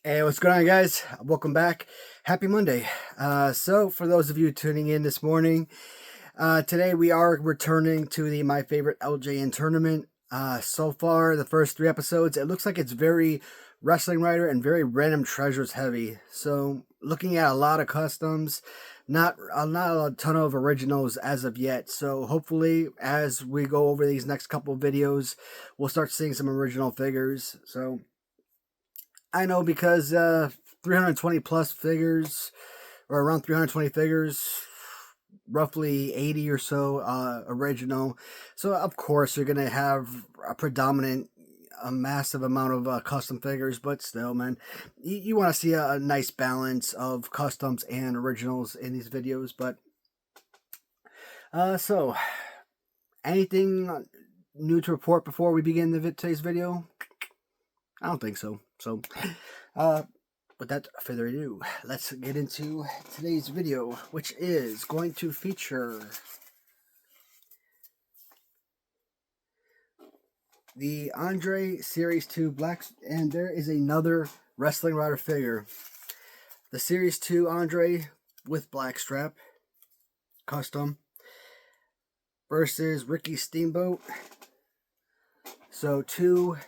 Hey, what's going on, guys? Welcome back. Happy Monday. So for those of you tuning in this morning, today we are returning to the My Favorite LJN tournament. So far, the first 3 episodes, it looks like it's very Wrestling Writer and very Random Treasures heavy. So looking at a lot of customs, not a ton of originals as of yet. So hopefully, as we go over these next couple of videos, we'll start seeing some original figures. So I know because 320 plus figures, or around 320 figures, roughly 80 or so original. So of course you're going to have a massive amount of custom figures, but still, man, you want to see a nice balance of customs and originals in these videos. But so anything new to report before we begin today's video? I don't think so. So, without further ado, let's get into today's video, which is going to feature the Andre Series 2 Black, and there is another Wrestling Rider figure. The Series 2 Andre with black strap, custom, versus Ricky Steamboat. So, two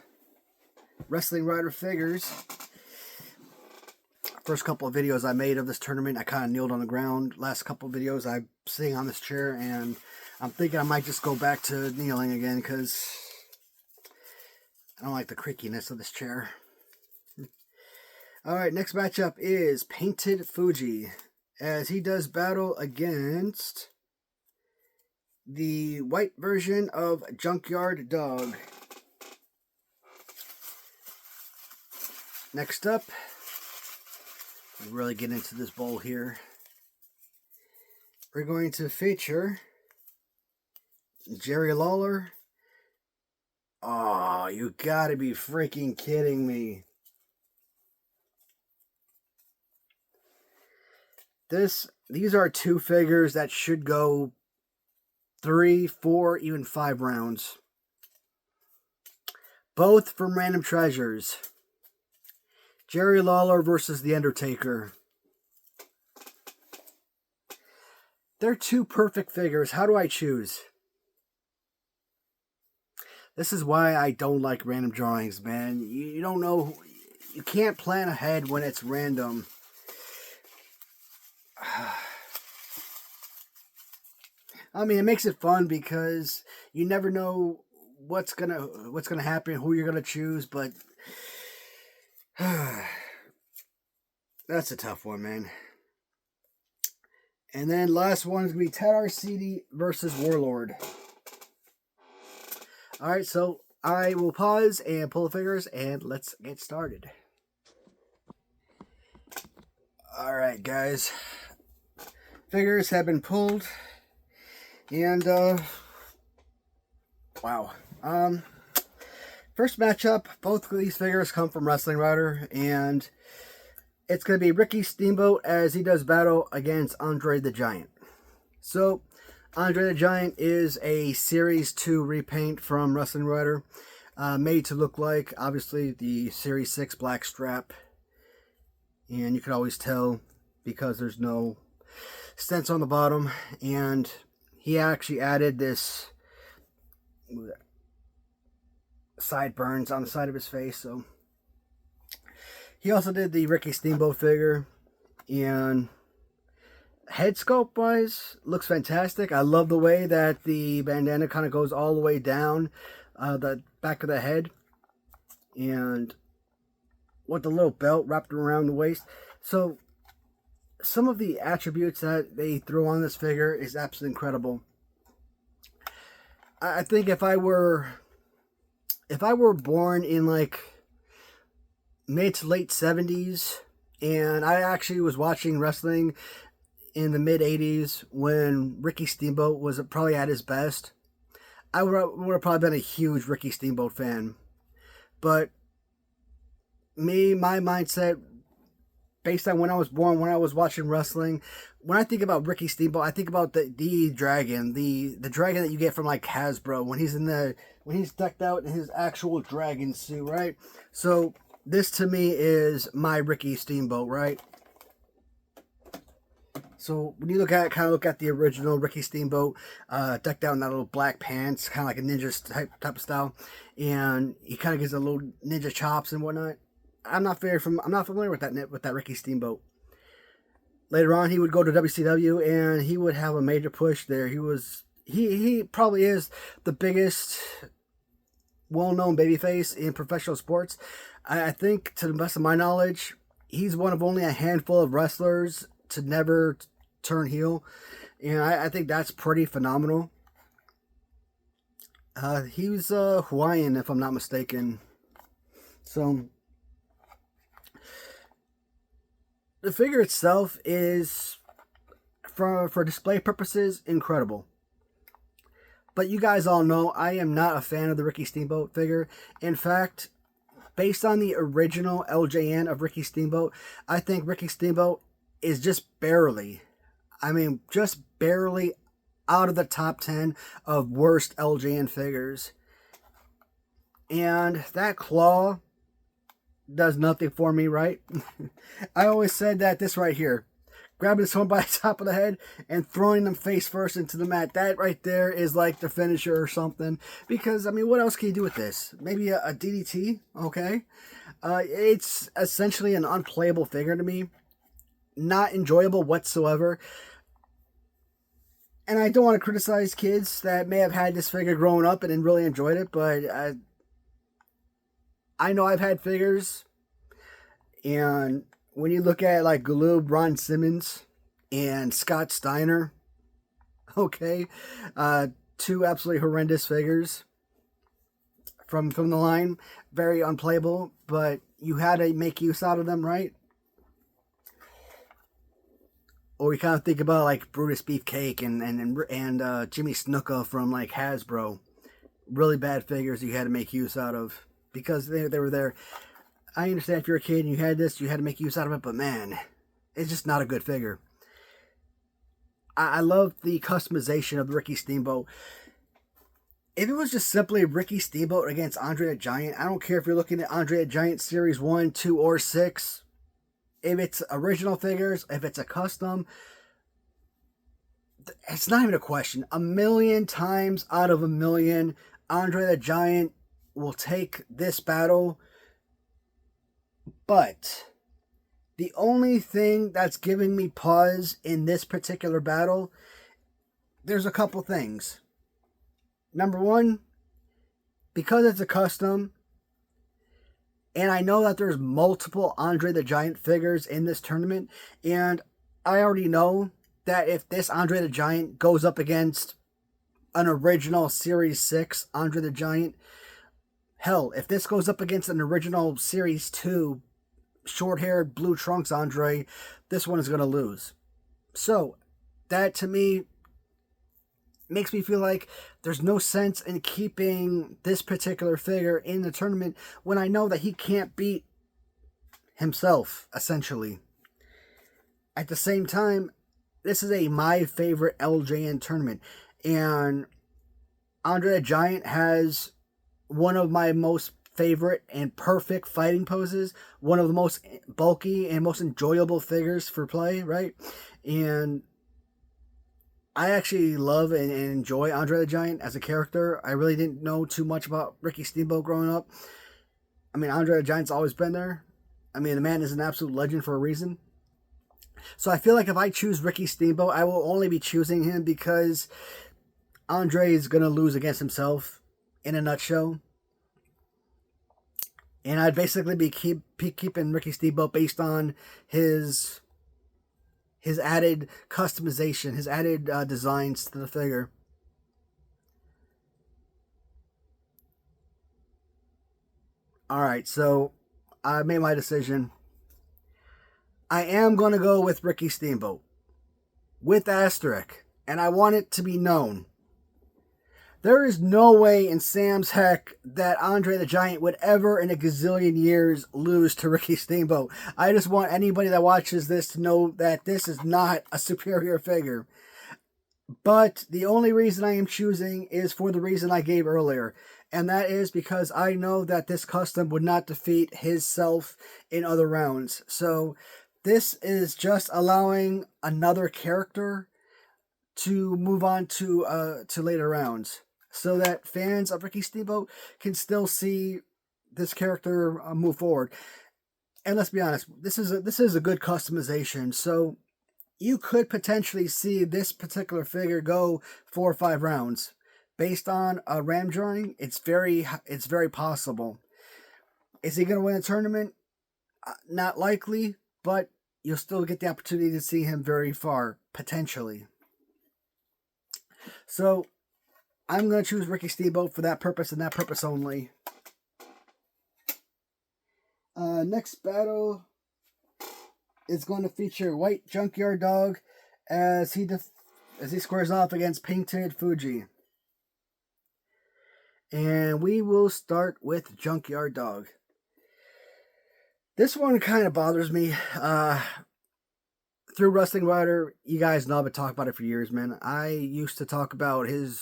Wrestling Rider figures. First couple of videos I made of this tournament, I kind of kneeled on the ground. Last couple of videos, I'm sitting on this chair, and I'm thinking I might just go back to kneeling again because I don't like the creakiness of this chair. Alright, next matchup is Painted Fuji, as he does battle against the white version of Junkyard Dog. Next up, we really get into this bowl here. We're going to feature Jerry Lawler. Oh, you gotta be freaking kidding me. These are two figures that should go 3, 4, even 5 rounds. Both from Random Treasures. Jerry Lawler versus The Undertaker. They're two perfect figures. How do I choose? This is why I don't like random drawings, man. You don't know. You can't plan ahead when it's random. I mean, it makes it fun because you never know what's gonna happen, who you're gonna choose, but that's a tough one, man. And then last one is going to be Ted Arcidi versus Warlord. Alright, so I will pause and pull the figures, and let's get started. Alright, guys. Figures have been pulled. And, wow. First matchup, both of these figures come from Wrestling Rider, and it's going to be Ricky Steamboat as he does battle against Andre the Giant. So, Andre the Giant is a Series 2 repaint from Wrestling Rider, made to look like, obviously, the Series 6 black strap. And you can always tell because there's no stents on the bottom, and he actually added this sideburns on the side of his face. So he also did the Ricky Steamboat figure, and head sculpt wise looks fantastic. I love the way that the bandana kind of goes all the way down the back of the head, and with the little belt wrapped around the waist. So some of the attributes that they throw on this figure is absolutely incredible. I think if I were born in like mid to late 70s, and I actually was watching wrestling in the mid 80s when Ricky Steamboat was probably at his best, I would have probably been a huge Ricky Steamboat fan. But my mindset, based on when I was born, when I was watching wrestling, when I think about Ricky Steamboat, I think about the dragon, the dragon that you get from like Hasbro when he's decked out in his actual dragon suit, right? So this to me is my Ricky Steamboat, right? So when you kind of look at the original Ricky Steamboat, decked out in that little black pants, kind of like a ninja type of style, and he kind of gets a little ninja chops and whatnot. I'm not familiar with that Ricky Steamboat. Later on, he would go to WCW and he would have a major push there. He probably is the biggest well-known babyface in professional sports. I think, to the best of my knowledge, he's one of only a handful of wrestlers to never turn heel, and I think that's pretty phenomenal. He was Hawaiian, if I'm not mistaken. So the figure itself is, for display purposes, incredible. But you guys all know I am not a fan of the Ricky Steamboat figure. In fact, based on the original LJN of Ricky Steamboat, I think Ricky Steamboat is just barely out of the top 10 of worst LJN figures. And that claw does nothing for me, right? I always said that this right here, grabbing someone by the top of the head and throwing them face first into the mat, that right there is like the finisher or something. Because, I mean, what else can you do with this? Maybe a DDT? Okay. It's essentially an unplayable figure to me. Not enjoyable whatsoever. And I don't want to criticize kids that may have had this figure growing up and really enjoyed it, but I know I've had figures, and when you look at like Galoob, Ron Simmons, and Scott Steiner, okay, two absolutely horrendous figures from the line, very unplayable, but you had to make use out of them, right? Or you kind of think about like Brutus Beefcake and Jimmy Snuka from like Hasbro, really bad figures you had to make use out of because they were there. I understand if you're a kid and you had this, you had to make use out of it, but man, it's just not a good figure. I love the customization of Ricky Steamboat. If it was just simply Ricky Steamboat against Andre the Giant, I don't care if you're looking at Andre the Giant Series 1, 2, or 6. If it's original figures, if it's a custom, it's not even a question. 1,000,000 times out of 1,000,000, Andre the Giant will take this battle. But the only thing that's giving me pause in this particular battle, there's a couple things. Number one, because it's a custom, and I know that there's multiple Andre the Giant figures in this tournament, and I already know that if this Andre the Giant goes up against an original Series 6 Andre the Giant, hell, if this goes up against an original Series 2 short-haired blue trunks Andre, this one is going to lose. So, that to me makes me feel like there's no sense in keeping this particular figure in the tournament when I know that he can't beat himself, essentially. At the same time, this is my favorite LJN tournament, and Andre the Giant has one of my most favorite and perfect fighting poses, one of the most bulky and most enjoyable figures for play, right? And I actually love and enjoy Andre the Giant as a character. I really didn't know too much about Ricky Steamboat growing up. I mean, Andre the Giant's always been there. I mean, the man is an absolute legend for a reason. So I feel like if I choose Ricky Steamboat, I will only be choosing him because Andre is going to lose against himself, in a nutshell. And I'd basically be keeping Ricky Steamboat based on his added customization, his added designs to the figure. Alright, so I made my decision. I am going to go with Ricky Steamboat, with asterisk, and I want it to be known. There is no way in Sam's heck that Andre the Giant would ever in a gazillion years lose to Ricky Steamboat. I just want anybody that watches this to know that this is not a superior figure. But the only reason I am choosing is for the reason I gave earlier. And that is because I know that this custom would not defeat his self in other rounds. So this is just allowing another character to move on to later rounds, so that fans of Ricky Steamboat can still see this character move forward. And let's be honest, this is a good customization. So you could potentially see this particular figure go 4 or 5 rounds based on a ram drawing. It's very possible. Is he going to win a tournament? Not likely, but you'll still get the opportunity to see him very far potentially. So I'm going to choose Ricky Steamboat for that purpose and that purpose only. Next battle is going to feature White Junkyard Dog as he squares off against Painted Fuji. And we will start with Junkyard Dog. This one kind of bothers me. Through Wrestling Rider, you guys know I've been talking about it for years, man. I used to talk about him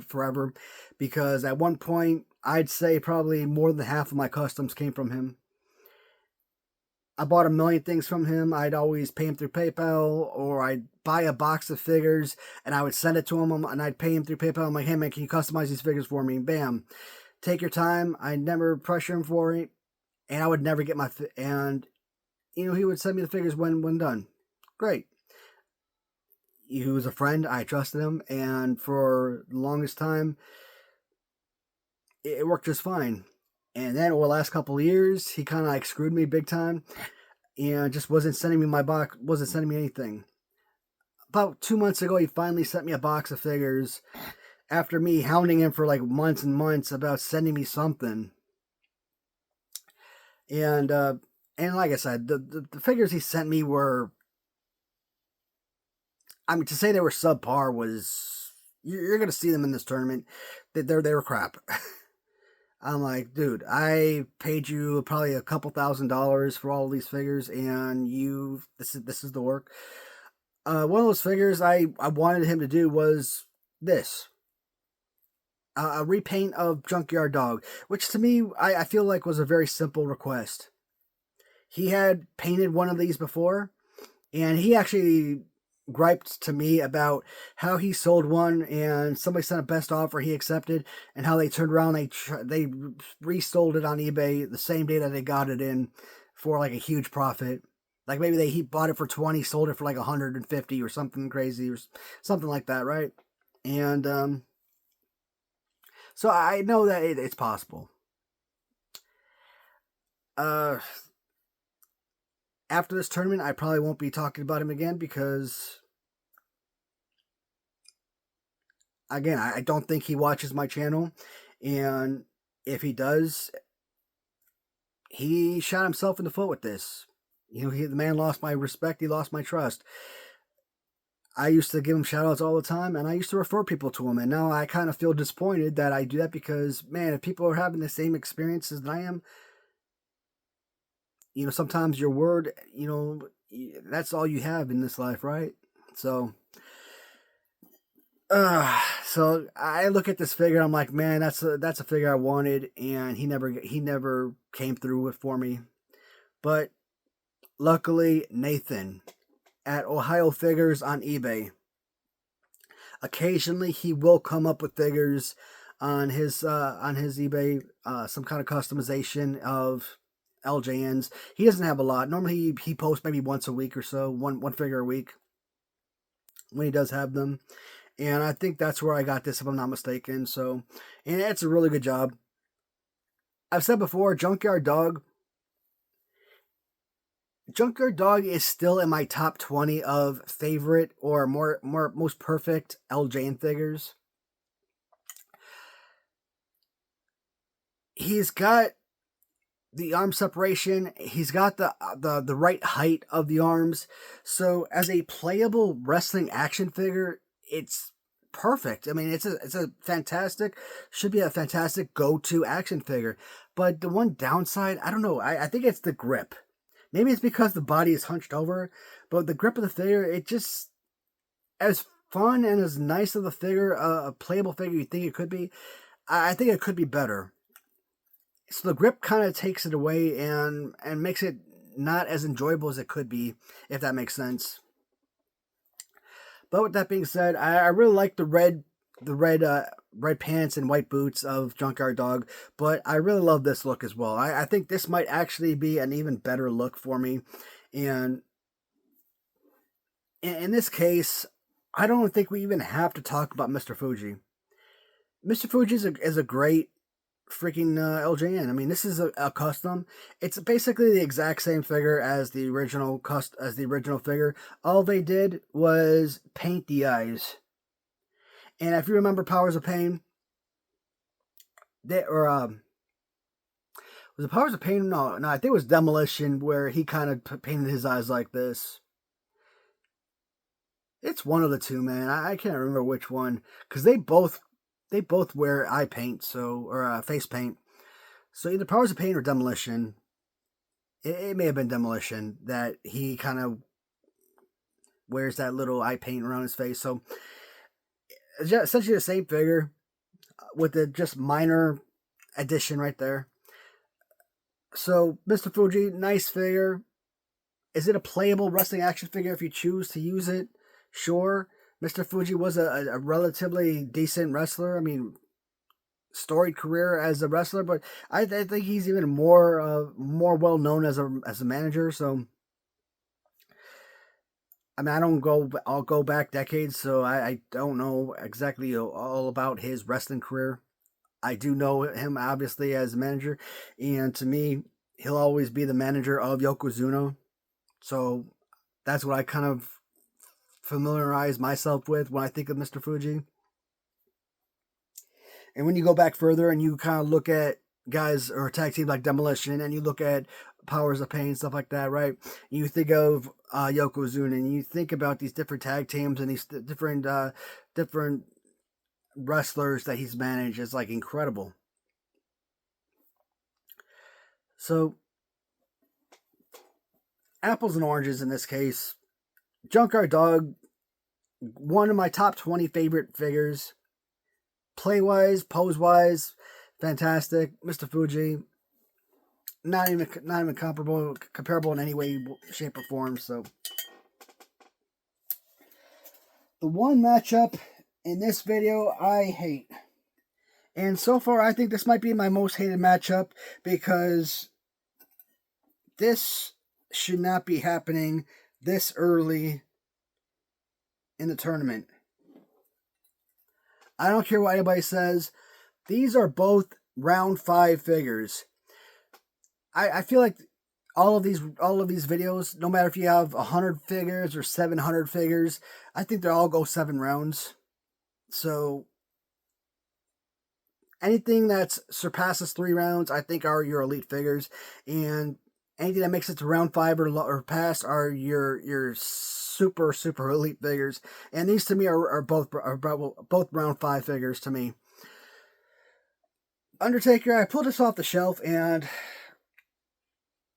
forever, because at one point, I'd say probably more than half of my customs came from him. I bought a million things from him. I'd always pay him through PayPal, or I'd buy a box of figures and I would send it to him and I'd pay him through PayPal. I'm like, hey man, can you customize these figures for me? Bam. Take your time. I never pressure him for it. And I would never get and he would send me the figures when done. Great. He was a friend. I trusted him. And for the longest time, it worked just fine. And then over the last couple of years, he kind of like screwed me big time and just wasn't sending me my box, wasn't sending me anything. About 2 months ago, he finally sent me a box of figures after me hounding him for like months and months about sending me something. And like I said, the figures he sent me were, I mean, to say they were subpar was, you're going to see them in this tournament. They were crap. I'm like, dude, I paid you probably a couple $1,000s for all of these figures, and this is the work. One of those figures I wanted him to do was this. A repaint of Junkyard Dog, which to me, I feel like was a very simple request. He had painted one of these before, and he actually griped to me about how he sold one and somebody sent a best offer he accepted, and how they turned around, they resold it on eBay the same day that they got it in for like a huge profit. Like maybe he bought it for 20, sold it for like 150 or something crazy or something like that, right? And so I know that it's possible. After this tournament, I probably won't be talking about him again, because again, I don't think he watches my channel, and if he does, he shot himself in the foot with this. The man lost my respect, he lost my trust. I used to give him shoutouts all the time, and I used to refer people to him, and now I kind of feel disappointed that I do that, because, man, if people are having the same experiences that I am, sometimes your word, that's all you have in this life, right? So I look at this figure, I'm like, man, that's a figure I wanted, and he never came through with for me. But luckily, Nathan at Ohio Figures on eBay, occasionally he will come up with figures on his eBay, some kind of customization of LJNs. He doesn't have a lot. Normally he posts maybe once a week or so, one figure a week when he does have them. And I think that's where I got this, if I'm not mistaken. So, and it's a really good job. I've said before, Junkyard Dog is still in my top 20 of favorite or most perfect LJN figures. He's got the arm separation. He's got the right height of the arms. So as a playable wrestling action figure, it's perfect. I mean, it's a fantastic, should be a fantastic go-to action figure. But the one downside, I don't know, I think it's the grip. Maybe it's because the body is hunched over, but the grip of the figure, it just, as fun and as nice of a figure, a playable figure you think it could be, I think it could be better. So the grip kind of takes it away and makes it not as enjoyable as it could be, if that makes sense. But with that being said, I really like the red pants and white boots of Junkyard Dog, but I really love this look as well. I think this might actually be an even better look for me, and in this case, I don't think we even have to talk about Mr. Fuji. Mr. Fuji is a great freaking LJN. I mean, this is a custom. It's basically the exact same figure as the original figure. All they did was paint the eyes. And if you remember Powers of Pain, was it Powers of Pain? No, I think it was Demolition, where he kind of painted his eyes like this. It's one of the two, man. I can't remember which one, because they both wear eye paint, or face paint. So either Powers of Pain or Demolition. It may have been Demolition that he kind of wears that little eye paint around his face. So it's essentially the same figure with the just minor addition right there. So Mr. Fuji, nice figure. Is it a playable wrestling action figure if you choose to use it? Sure. Mr. Fuji was a relatively decent wrestler. I mean, storied career as a wrestler, but I think he's even more well known as a manager. So, I mean, I'll go back decades, so I don't know exactly all about his wrestling career. I do know him obviously as a manager, and to me, he'll always be the manager of Yokozuna. So that's what I kind of familiarize myself with when I think of Mr. Fuji. And when you go back further and you kind of look at guys or tag teams like Demolition, and you look at Powers of Pain, stuff like that, right? You think of Yokozuna, and you think about these different tag teams and these different wrestlers that he's managed. It's like incredible. So, apples and oranges in this case. Junkyard Dog, one of my top 20 favorite figures. Play-wise, pose-wise, fantastic. Mr. Fuji, not even comparable in any way, shape, or form. So, the one matchup in this video I hate. And so far, I think this might be my most hated matchup, because this should not be happening this early in the tournament. I don't care what anybody says. These are both round 5 figures. I feel like all of these videos, no matter if you have 100 figures or 700 figures, I think they all go 7 rounds. So anything that surpasses 3 rounds, I think are your elite figures, and anything that makes it to round 5 or past are your super elite figures. And these to me are both round 5 figures to me. Undertaker, I pulled this off the shelf, and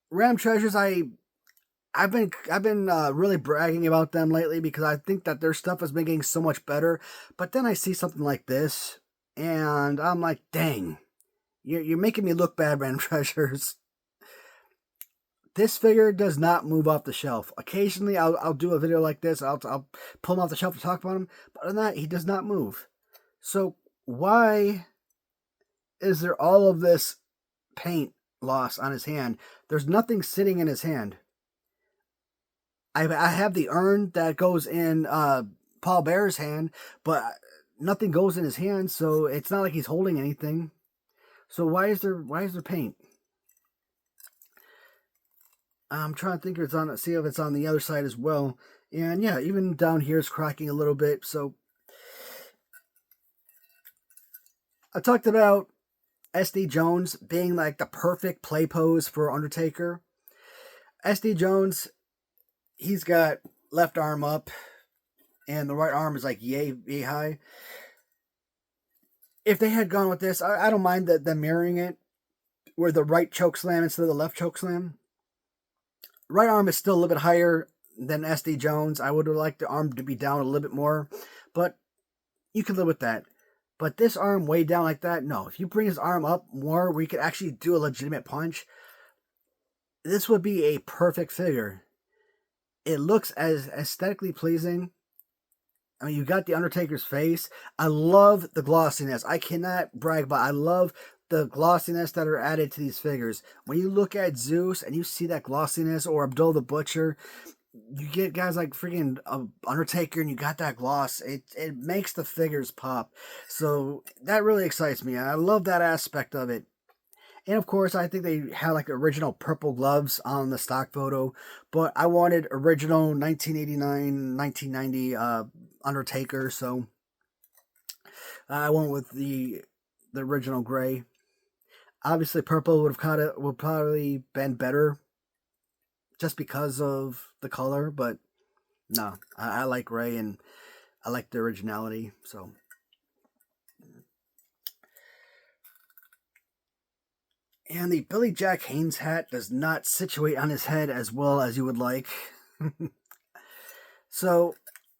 Random Treasures, I've been really bragging about them lately, because I think that their stuff has been getting so much better. But then I see something like this, and I'm like, dang, you're making me look bad, Random Treasures. This figure does not move off the shelf. Occasionally, I'll do a video like this. I'll pull him off the shelf to talk about him. But other than that, he does not move. So why is there all of this paint loss on his hand? There's nothing sitting in his hand. I have the urn that goes in Paul Bear's hand, but nothing goes in his hand, so it's not like he's holding anything. So why is there paint? I'm trying to think if see if it's on the other side as well. And yeah, even down here it's cracking a little bit. So I talked about SD Jones being like the perfect play pose for Undertaker. SD Jones, he's got left arm up, and the right arm is like yay high. If they had gone with this, I don't mind them mirroring it, where the right choke slam instead of the left choke slam. Right arm is still a little bit higher than SD Jones. I would have liked the arm to be down a little bit more, but you can live with that. But this arm way down like that, no. If you bring his arm up more where you could actually do a legitimate punch, this would be a perfect figure. It looks as aesthetically pleasing. I mean, you got the Undertaker's face. I love the glossiness. I cannot brag, but I love the glossiness that are added to these figures. When you look at Zeus and you see that glossiness, or Abdul the Butcher, you get guys like freaking Undertaker and you got that gloss. It makes the figures pop. So that really excites me. I love that aspect of it. And of course, I think they had like original purple gloves on the stock photo, but I wanted original 1989, 1990 Undertaker, so I went with the original gray. Obviously, purple would probably been better, just because of the color. But no, I like gray and I like the originality. So. And the Billy Jack Haynes hat does not situate on his head as well as you would like. So,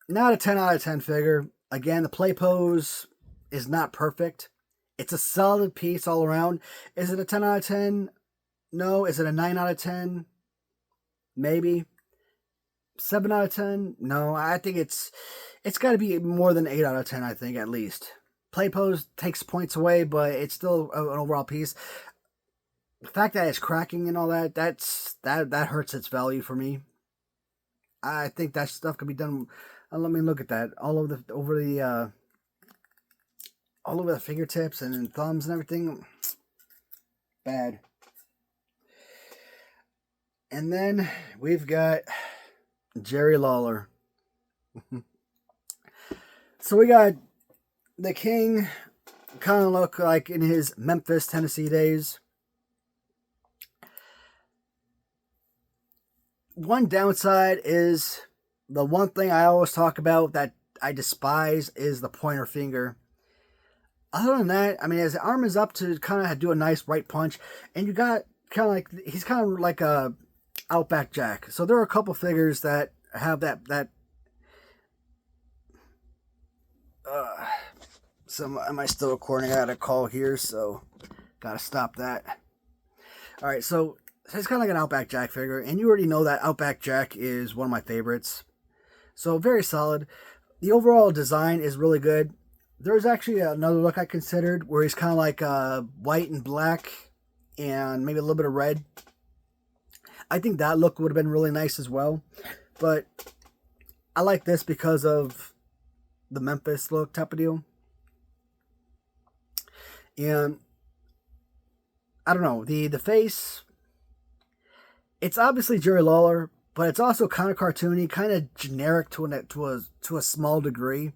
not a 10 out of 10 figure. Again, the play pose is not perfect. It's a solid piece all around. Is it a 10 out of 10? No. Is it a 9 out of 10? Maybe. 7 out of 10? No. I think it's got to be more than 8 out of 10, I think, at least. Play pose takes points away, but it's still an overall piece. The fact that it's cracking and all that, that hurts its value for me. I think that stuff could be done. Let me look at that. All over the fingertips and thumbs and everything. Bad. And then we've got Jerry Lawler. So we got the King, kind of look like in his Memphis, Tennessee days. One downside is the one thing I always talk about that I despise is the pointer finger. Other than that, I mean, his arm is up to kind of do a nice right punch, and you got kind of like, he's kind of like a Outback Jack. So there are a couple figures that have that. So am I still recording? I got a call here, so gotta stop that. All right, so it's kind of like an Outback Jack figure, and you already know that Outback Jack is one of my favorites. So very solid. The overall design is really good. There's actually another look I considered where he's kind of like white and black and maybe a little bit of red. I think that look would have been really nice as well. But I like this because of the Memphis look type of deal. And I don't know, the face, it's obviously Jerry Lawler, but it's also kind of cartoony, kind of generic to a small degree.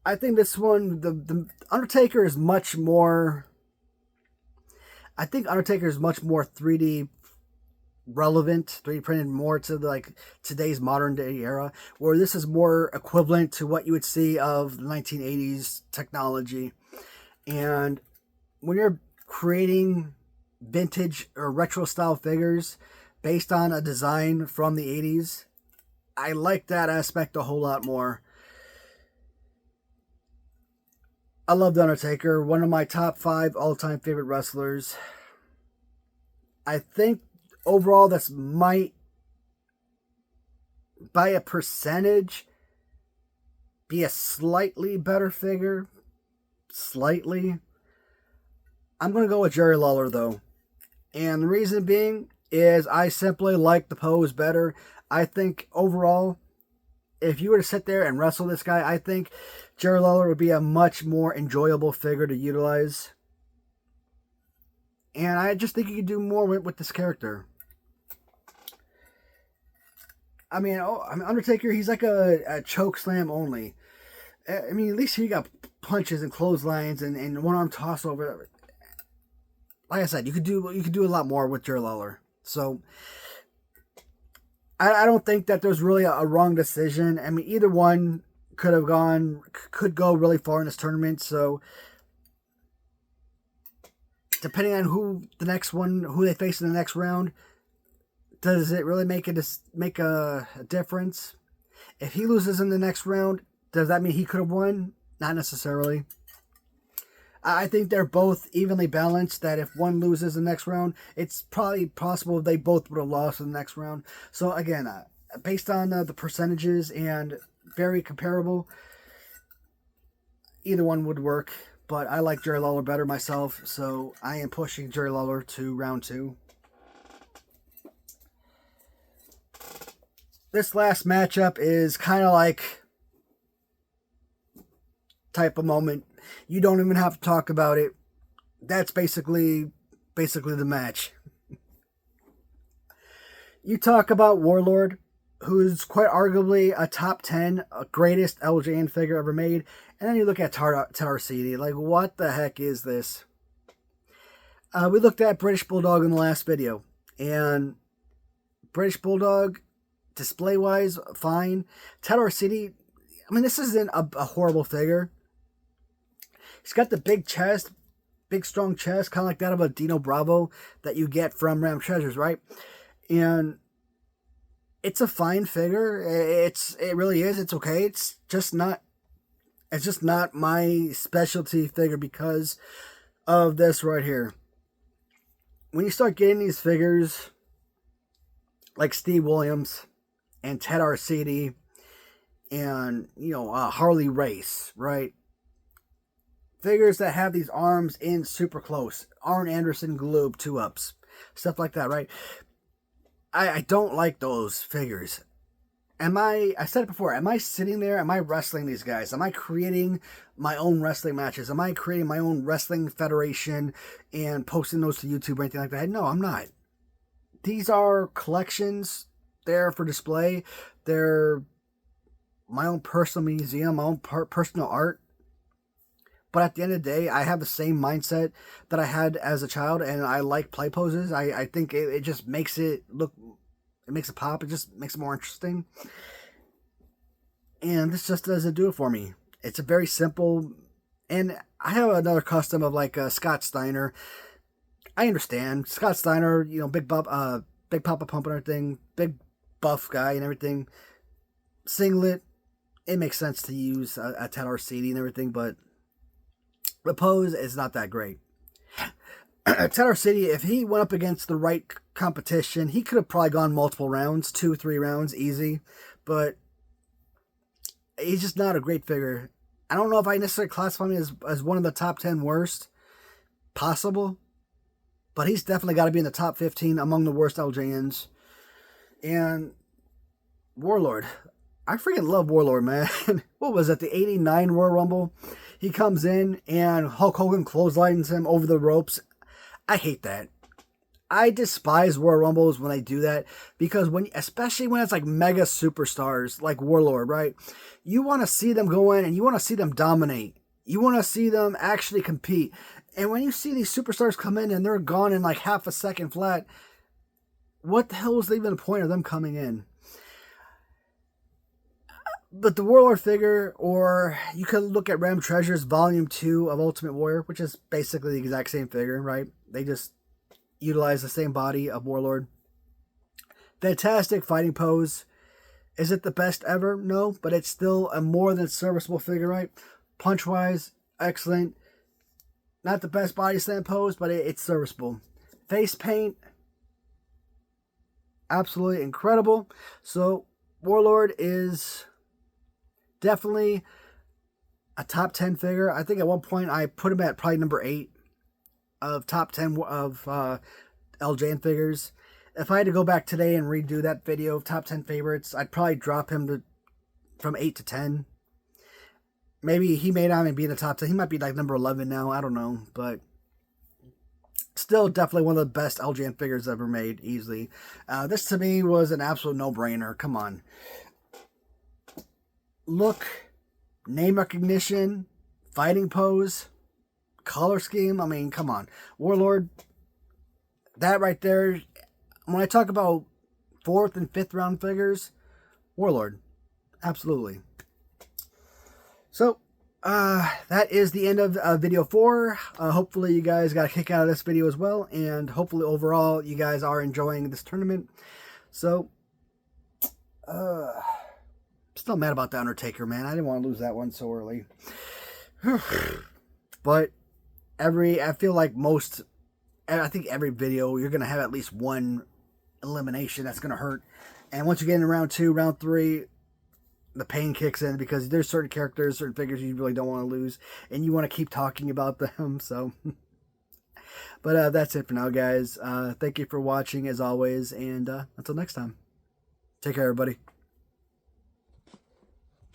I think this one, the Undertaker is much more. I think Undertaker is much more 3D relevant, 3D printed more to today's modern day era, where this is more equivalent to what you would see of the 1980s technology. And when you're creating vintage or retro style figures based on a design from the 80s, I like that aspect a whole lot more. I love The Undertaker, one of my top 5 all-time favorite wrestlers. I think overall this might, by a percentage, be a slightly better figure. Slightly. I'm going to go with Jerry Lawler, though. And the reason being is I simply like the pose better. I think overall, if you were to sit there and wrestle this guy, I think Jerry Lawler would be a much more enjoyable figure to utilize. And I just think you could do more with this character. I mean, Undertaker, he's like a choke slam only. I mean, at least he got punches and clotheslines and one arm toss over. Like I said, you could do a lot more with Jerry Lawler. So I don't think that there's really a wrong decision. I mean, either one could go really far in this tournament. So depending on who they face in the next round, Does it really make a difference? If he loses in the next round, does that mean he could have won? Not necessarily. I think they're both evenly balanced, that if one loses the next round, it's probably possible they both would have lost in the next round. So again, based on the percentages and very comparable, either one would work. But I like Jerry Lawler better myself, so I am pushing Jerry Lawler to round 2. This last matchup is kind of like type of moment. You don't even have to talk about it. That's basically the match. You talk about Warlord, who's quite arguably a top 10 greatest LJN figure ever made, and then you look at Ted Arcidi. Like, what the heck is this? We looked at British Bulldog in the last video, and British Bulldog, display-wise, fine. Ted Arcidi, I mean, this isn't a horrible figure. He's got the big chest, big strong chest, kind of like that of a Dino Bravo that you get from Ram Treasures, right? And it's a fine figure. It really is. It's okay. It's just not my specialty figure because of this right here. When you start getting these figures like Steve Williams and Ted Arcidi and, Harley Race, right? Figures that have these arms in super close. Arn Anderson Gloob 2-ups. Stuff like that, right? I don't like those figures. I said it before, am I sitting there? Am I wrestling these guys? Am I creating my own wrestling matches? Am I creating my own wrestling federation and posting those to YouTube or anything like that? No, I'm not. These are collections. They're for display. They're my own personal museum, my own personal art. But at the end of the day, I have the same mindset that I had as a child, and I like play poses. I think it just makes it look, it makes it pop. It just makes it more interesting. And this just doesn't do it for me. It's a very simple, and I have another custom of like Scott Steiner. I understand Scott Steiner, big Papa Pump and everything, big buff guy and everything. Singlet, it makes sense to use a Ted Arcidi and everything, but the pose is not that great. Ted Arcidi, if he went up against the right competition, he could have probably gone multiple rounds, 2-3 rounds, easy. But he's just not a great figure. I don't know if I necessarily classify him as one of the top 10 worst. Possible. But he's definitely got to be in the top 15 among the worst LJNs. And Warlord. I freaking love Warlord, man. What was it, the 89 Royal Rumble? He comes in and Hulk Hogan clotheslines him over the ropes. I hate that. I despise Royal Rumbles when they do that, because especially when it's like mega superstars like Warlord, right? You want to see them go in and you want to see them dominate. You want to see them actually compete. And when you see these superstars come in and they're gone in like half a second flat, what the hell is even the point of them coming in? But the Warlord figure, or you could look at Ram Treasures Volume 2 of Ultimate Warrior, which is basically the exact same figure, right? They just utilize the same body of Warlord. Fantastic fighting pose. Is it the best ever? No, but it's still a more than serviceable figure, right? Punch-wise, excellent. Not the best body slam pose, but it's serviceable. Face paint, absolutely incredible. So, Warlord is definitely a top 10 figure. I think at one point I put him at probably number 8 of top 10 of LJN figures. If I had to go back today and redo that video of top 10 favorites, I'd probably drop him from 8 to 10. Maybe he may not even be in the top 10. He might be like number 11 now. I don't know. But still definitely one of the best LJN figures ever made, easily. This to me was an absolute no-brainer. Come on. Look, name recognition, fighting pose, color scheme. I mean, come on. Warlord, that right there. When I talk about 4th and 5th round figures, Warlord, absolutely. So, that is the end of video 4. Hopefully you guys got a kick out of this video as well, and hopefully overall you guys are enjoying this tournament. So, still mad about the Undertaker, man. I didn't want to lose that one so early. But I feel like I think every video you're gonna have at least one elimination that's gonna hurt. And once you get into round 2, round 3, the pain kicks in because there's certain characters, certain figures you really don't want to lose, and you want to keep talking about them. So, but that's it for now, guys. Thank you for watching as always, and until next time, take care, everybody.